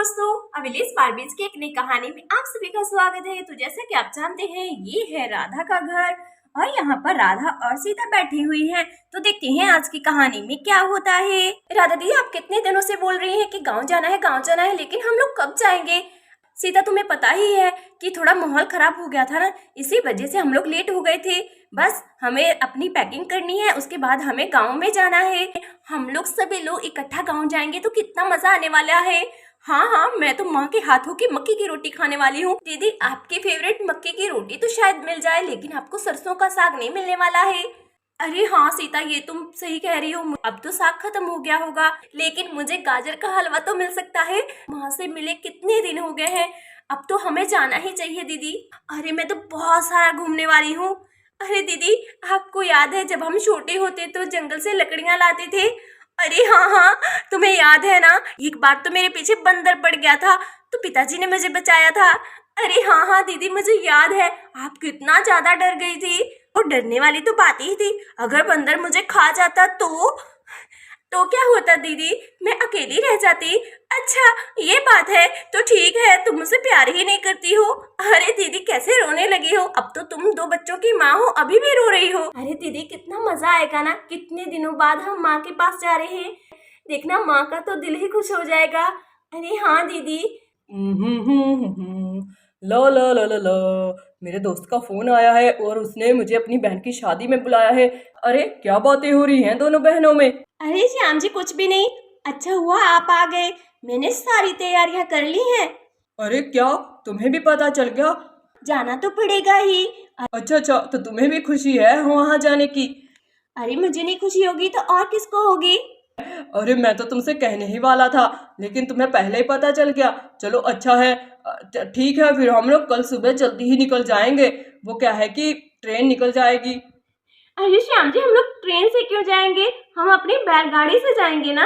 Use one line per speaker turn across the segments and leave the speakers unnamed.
दोस्तों, अविलेश बारबीज की एक नई कहानी में आप सभी का स्वागत है। तो जैसा कि आप जानते हैं, ये है राधा का घर और यहाँ पर राधा और सीता बैठी हुई हैं। तो देखते हैं आज की कहानी में क्या होता है। राधा दी, आप कितने दिनों से बोल रही हैं कि गांव जाना है, गांव जाना है, लेकिन हम लोग कब जाएंगे? सीता, तुम्हें पता ही है कि थोड़ा माहौल खराब हो गया था ना, इसी वजह से हम लोग लेट हो गए थे। बस हमें अपनी पैकिंग करनी है, उसके बाद हमें गांव में जाना है। हम लोग सभी लोग इकट्ठा गांव जाएंगे तो कितना मजा आने वाला है। हाँ, मैं तो माँ के हाथों की मक्की की रोटी खाने वाली हूँ। दीदी, आपकी फेवरेट मक्की की रोटी तो शायद मिल जाए, लेकिन आपको सरसों का साग नहीं मिलने वाला है। अरे हाँ सीता, ये तुम सही कह रही हो, अब तो साग खत्म हो गया होगा, लेकिन मुझे गाजर का हलवा तो मिल सकता है। वहाँ से मिले कितने दिन हो गए हैं, अब तो हमें जाना ही चाहिए दीदी। अरे मैं तो बहुत सारा घूमने वाली हूँ। अरे दीदी, आपको याद है जब हम छोटे होते तो जंगल से लकड़ियाँ लाते थे? अरे हाँ, तुम्हें याद है ना, एक बार तो मेरे पीछे बंदर पड़ गया था तो पिताजी ने मुझे बचाया था। अरे हाँ दीदी, मुझे याद है, आप कितना ज्यादा डर गई थी। और डरने वाली तो बात ही थी, अगर बंदर मुझे खा जाता तो क्या होता दीदी? मैं अकेली रह जाती। अच्छा ये बात है, तो ठीक है, तुम मुझसे प्यार ही नहीं करती हो। अरे दीदी, कैसे रोने लगी हो? अब तो तुम 2 बच्चों की माँ हो, अभी भी रो रही हो। अरे दीदी, कितना मजा आएगा ना, कितने दिनों बाद हम माँ के पास जा रहे हैं। देखना, माँ का तो दिल ही खुश हो जाएगा। अरे हाँ दीदी।
ला ला ला ला ला, मेरे दोस्त का फोन आया है और उसने मुझे अपनी बहन की शादी में बुलाया है। अरे क्या बातें हो रही हैं दोनों बहनों में?
अरे श्याम जी, कुछ भी नहीं। अच्छा हुआ आप आ गए, मैंने सारी तैयारियां कर ली हैं।
अरे क्या, तुम्हें भी पता चल गया?
जाना तो पड़ेगा ही।
अच्छा, तो तुम्हें भी खुशी है वहां जाने की?
अरे मुझे नहीं खुशी होगी तो और किसको होगी?
अरे मैं तो तुमसे कहने ही वाला था, लेकिन तुम्हें पहले ही पता चल गया। चलो अच्छा है, ठीक है, फिर हम लोग कल सुबह जल्दी ही निकल जाएंगे। वो क्या है कि ट्रेन निकल जाएगी।
अरे श्याम जी, हम लोग ट्रेन से क्यों जाएंगे? हम अपनी बैलगाड़ी से जाएंगे ना।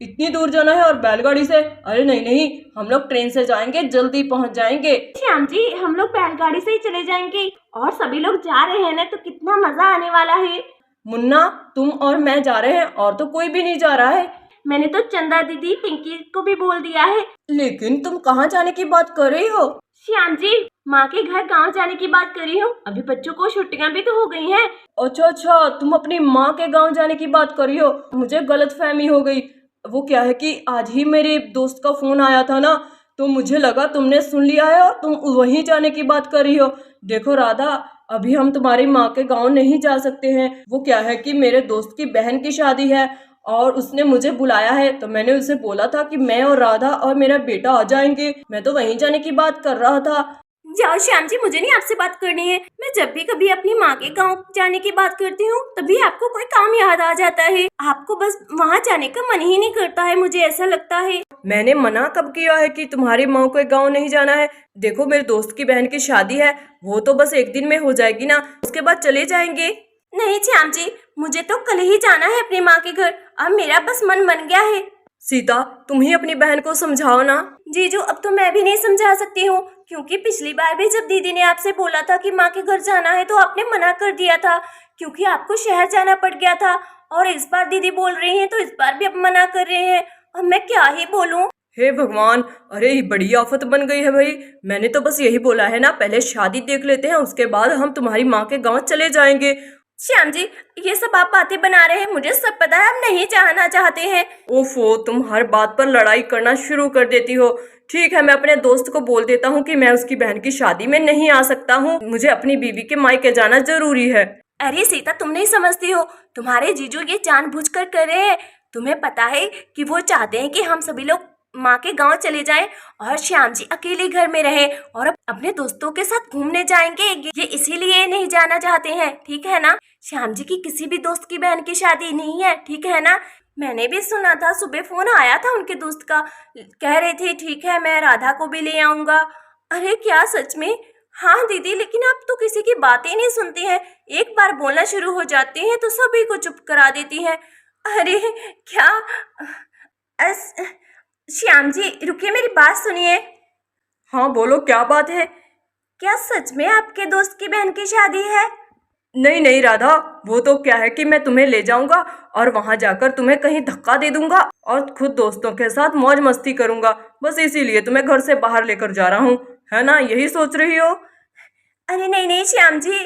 इतनी दूर जाना है और बैलगाड़ी से? अरे नहीं नहीं, हम लोग ट्रेन से जाएंगे, जल्दी पहुंच जाएंगे।
श्याम जी, हम लोग बैलगाड़ी से ही चले जाएंगे, और सभी लोग जा रहे हैं ना, तो कितना मजा आने वाला है।
मुन्ना, तुम और मैं जा रहे हैं, और तो कोई भी नहीं जा रहा है।
मैंने तो चंदा दीदी, पिंकी को भी बोल दिया है।
लेकिन तुम कहाँ जाने की बात कर रही हो?
श्याम जी, माँ के घर गांव जाने की बात कर रही हूँ। अभी बच्चों को छुट्टियाँ भी तो हो गई हैं।
अच्छा, तुम अपनी माँ के गांव जाने की बात कर रही हो। मुझे गलतफहमी हो गई। वो क्या है कि आज ही मेरे दोस्त का फोन आया था ना, तो मुझे लगा तुमने सुन लिया है और तुम वहीं जाने की बात कर रही हो। देखो राधा, अभी हम तुम्हारी माँ के गांव नहीं जा सकते हैं। वो क्या है कि मेरे दोस्त की बहन की शादी है और उसने मुझे बुलाया है, तो मैंने उसे बोला था कि मैं और राधा और मेरा बेटा आ जाएंगे। मैं तो वहीं जाने की बात कर रहा था।
जाओ श्याम जी, मुझे नहीं आपसे बात करनी है। मैं जब भी कभी अपनी माँ के गांव जाने की बात करती हूँ, तभी आपको कोई काम याद आ जाता है। आपको बस वहाँ जाने का मन ही नहीं करता है, मुझे ऐसा लगता है।
मैंने मना कब किया है कि तुम्हारी माँ को गांव नहीं जाना है? देखो, मेरे दोस्त की बहन की शादी है, वो तो बस एक दिन में हो जाएगी ना, उसके बाद चले जाएंगे।
नहीं श्याम जी, मुझे तो कल ही जाना है अपनी माँ के घर। अब मेरा बस मन बन गया है।
सीता, तुम ही अपनी बहन को समझाओ ना।
जीजू, अब तो मैं भी नहीं समझा सकती हूँ, क्योंकि पिछली बार भी जब दीदी ने आपसे बोला था कि माँ के घर जाना है, तो आपने मना कर दिया था, क्योंकि आपको शहर जाना पड़ गया था। और इस बार दीदी बोल रही हैं, तो इस बार भी अब मना कर रहे हैं। अब मैं क्या ही बोलूँ?
हे भगवान, अरे ये बड़ी आफत बन गई है भाई। मैंने तो बस यही बोला है ना, पहले शादी देख लेते हैं, उसके बाद हम तुम्हारी माँ के गाँव चले जाएंगे।
श्याम जी, ये सब आप बातें बना रहे हैं, मुझे सब पता है, आप नहीं जाना चाहते हैं।
ओफो, तुम हर बात पर लड़ाई करना शुरू कर देती हो। ठीक है, मैं अपने दोस्त को बोल देता हूँ कि मैं उसकी बहन की शादी में नहीं आ सकता हूँ, मुझे अपनी बीवी के मायके जाना जरूरी है।
अरे सीता, तुम नहीं समझती हो, तुम्हारे जीजू ये जानबूझकर कर रहे हैं। तुम्हें पता है कि वो चाहते हैं कि हम सभी लोग माँ के गांव चले जाएं और श्याम जी अकेले घर में रहे और अपने दोस्तों के साथ घूमने जाएंगे। ये इसीलिए नहीं जाना चाहते हैं, ठीक है ना? श्याम जी की किसी भी दोस्त की बहन की शादी नहीं है, ठीक है ना? मैंने भी सुना था, सुबह फोन आया था उनके दोस्त का, कह रहे थे ठीक है, मैं राधा को भी ले आऊंगा। अरे क्या सच में? हाँ दीदी, लेकिन आप तो किसी की बातें नहीं सुनती हैं। एक बार बोलना शुरू हो जाती हैं तो सभी को चुप करा देती हैं। अरे क्या? श्याम जी रुकिए, मेरी बात सुनिए।
हाँ बोलो, क्या बात है?
क्या सच में आपके दोस्त की बहन की शादी है?
नहीं नहीं राधा, वो तो क्या है कि मैं तुम्हें ले जाऊंगा और वहां जाकर तुम्हें कहीं धक्का दे दूंगा और खुद दोस्तों के साथ मौज मस्ती करूंगा। बस इसीलिए तुम्हें घर से बाहर लेकर जा रहा हूँ, है ना? यही सोच रही हो?
अरे नहीं नहीं श्याम जी,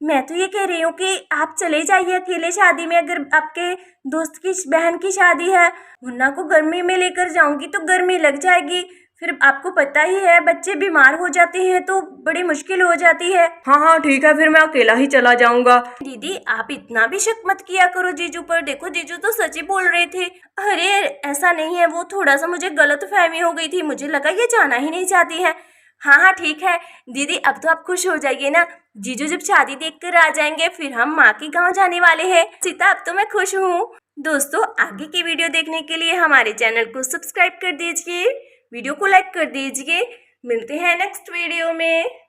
मैं तो ये कह रही हूँ कि आप चले जाइए अकेले शादी में, अगर आपके दोस्त की बहन की शादी है। मुन्ना को गर्मी में लेकर जाऊंगी तो गर्मी लग जाएगी, फिर आपको पता ही है बच्चे बीमार हो जाते हैं तो बड़ी मुश्किल हो जाती है।
हाँ हाँ ठीक है, फिर मैं अकेला ही चला जाऊंगा।
दीदी आप इतना भी शक मत किया करो जीजू पर, देखो जीजू तो सच ही बोल रहे थे। अरे ऐसा नहीं है, वो थोड़ा सा मुझे गलत फहमी हो गई थी, मुझे लगा ये जाना ही नहीं चाहती है। हाँ हाँ ठीक है दीदी, अब तो आप खुश हो जाइए ना, जीजू जब शादी देख कर आ जाएंगे फिर हम माँ के गाँव जाने वाले हैं। सीता अब तो मैं खुश हूँ। दोस्तों आगे की वीडियो देखने के लिए हमारे चैनल को सब्सक्राइब कर दीजिए, वीडियो को लाइक कर दीजिए। मिलते हैं नेक्स्ट वीडियो में।